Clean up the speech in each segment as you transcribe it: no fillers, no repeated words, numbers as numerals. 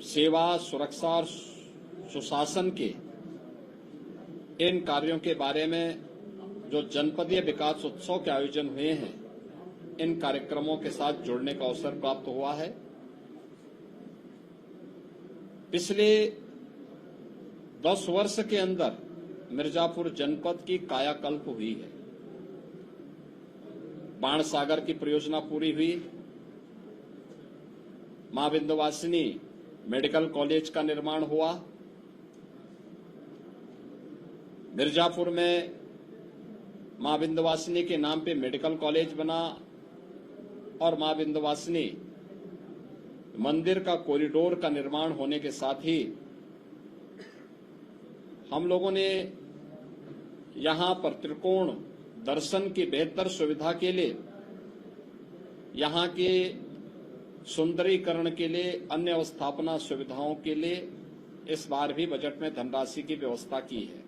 सेवा, सुरक्षा और सुशासन के इन कार्यों के बारे में जो जनपदीय विकास उत्सव के आयोजन हुए हैं, इन कार्यक्रमों के साथ जुड़ने का अवसर प्राप्त हुआ है। पिछले 10 वर्ष के अंदर मिर्जापुर जनपद की कायाकल्प हुई है। बाणसागर की परियोजना पूरी हुई, मां विंध्यवासिनी मेडिकल कॉलेज का निर्माण हुआ, मिर्जापुर में मां विंध्यवासिनी के नाम पे मेडिकल कॉलेज बना और मां विंध्यवासिनी मंदिर का कॉरिडोर का निर्माण होने के साथ ही हम लोगों ने यहां पर त्रिकोण दर्शन की बेहतर सुविधा के लिए, यहां के सुंदरीकरण के लिए, अन्य अवस्थापना सुविधाओं के लिए इस बार भी बजट में धनराशि की व्यवस्था की है।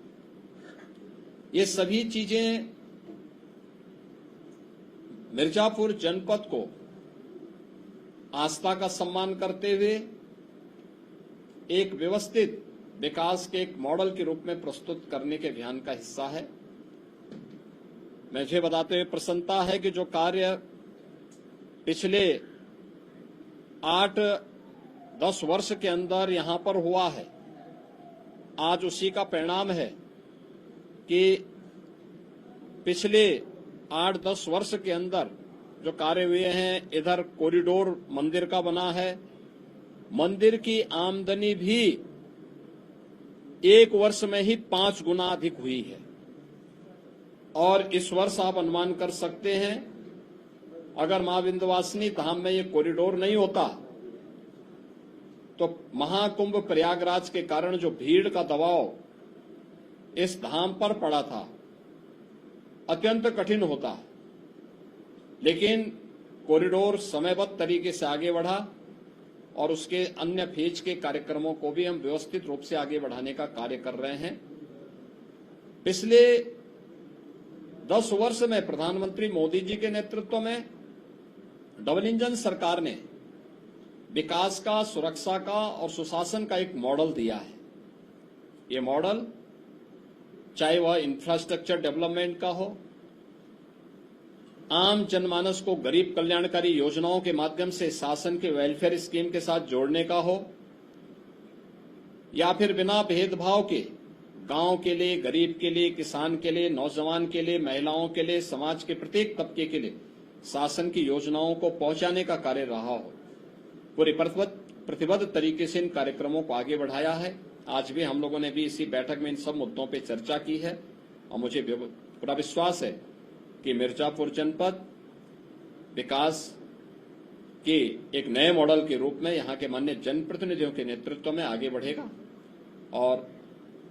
ये सभी चीजें मिर्जापुर जनपद को आस्था का सम्मान करते हुए एक व्यवस्थित विकास के एक मॉडल के रूप में प्रस्तुत करने के अभियान का हिस्सा है। मुझे बताते हुए प्रसन्नता है कि जो कार्य पिछले 8-10 वर्ष के अंदर यहां पर हुआ है, आज उसी का परिणाम है कि पिछले 8-10 वर्ष के अंदर जो कार्य हुए हैं, इधर कॉरिडोर मंदिर का बना है, मंदिर की आमदनी भी 1 वर्ष में ही 5 गुना अधिक हुई है। और इस वर्ष आप अनुमान कर सकते हैं, अगर मां विंध्यवासिनी धाम में ये कॉरिडोर नहीं होता तो महाकुंभ प्रयागराज के कारण जो भीड़ का दबाव इस धाम पर पड़ा था, अत्यंत कठिन होता। लेकिन कॉरिडोर समयबद्ध तरीके से आगे बढ़ा और उसके अन्य फेज के कार्यक्रमों को भी हम व्यवस्थित रूप से आगे बढ़ाने का कार्य कर रहे हैं। पिछले 10 वर्ष में प्रधानमंत्री मोदी जी के नेतृत्व में डबल इंजन सरकार ने विकास का, सुरक्षा का और सुशासन का एक मॉडल दिया है। ये मॉडल चाहे वह इंफ्रास्ट्रक्चर डेवलपमेंट का हो, आम जनमानस को गरीब कल्याणकारी योजनाओं के माध्यम से शासन के वेलफेयर स्कीम के साथ जोड़ने का हो, या फिर बिना भेदभाव के गांव के लिए, गरीब के लिए, किसान के लिए, नौजवान के लिए, महिलाओं के लिए, समाज के प्रत्येक तबके के लिए शासन की योजनाओं को पहुंचाने का कार्य रहा हो। पूरे प्रतिबद्ध तरीके से इन कार्यक्रमों को आगे बढ़ाया है। आज भी हम लोगों ने भी इसी बैठक में इन सब मुद्दों पर चर्चा की है और मुझे पूरा विश्वास है कि मिर्जापुर जनपद विकास के एक नए मॉडल के रूप में यहां के माननीय जनप्रतिनिधियों के नेतृत्व में आगे बढ़ेगा। और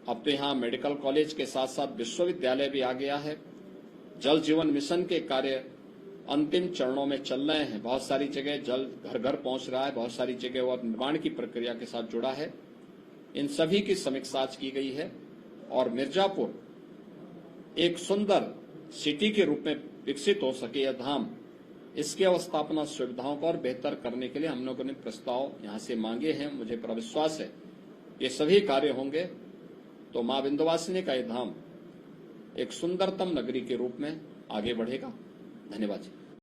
अब तो यहां मेडिकल कॉलेज के साथ साथ विश्वविद्यालय भी आ गया है। जल जीवन मिशन के कार्य अंतिम चरणों में चल रहे हैं। बहुत सारी जगह जल घर घर पहुंच रहा है, बहुत सारी जगह और निर्माण की प्रक्रिया के साथ जुड़ा है। इन सभी की समीक्षा आज की गई है और मिर्जापुर एक सुंदर सिटी के रूप में विकसित हो सके यह धाम, इसकी अवस्थापना सुविधाओं को और बेहतर करने के लिए हम लोगों ने प्रस्ताव यहां से मांगे हैं। मुझे पूरा विश्वास है ये सभी कार्य होंगे तो मां विंध्यवासिनी का यह धाम एक सुंदरतम नगरी के रूप में आगे बढ़ेगा। धन्यवाद जी।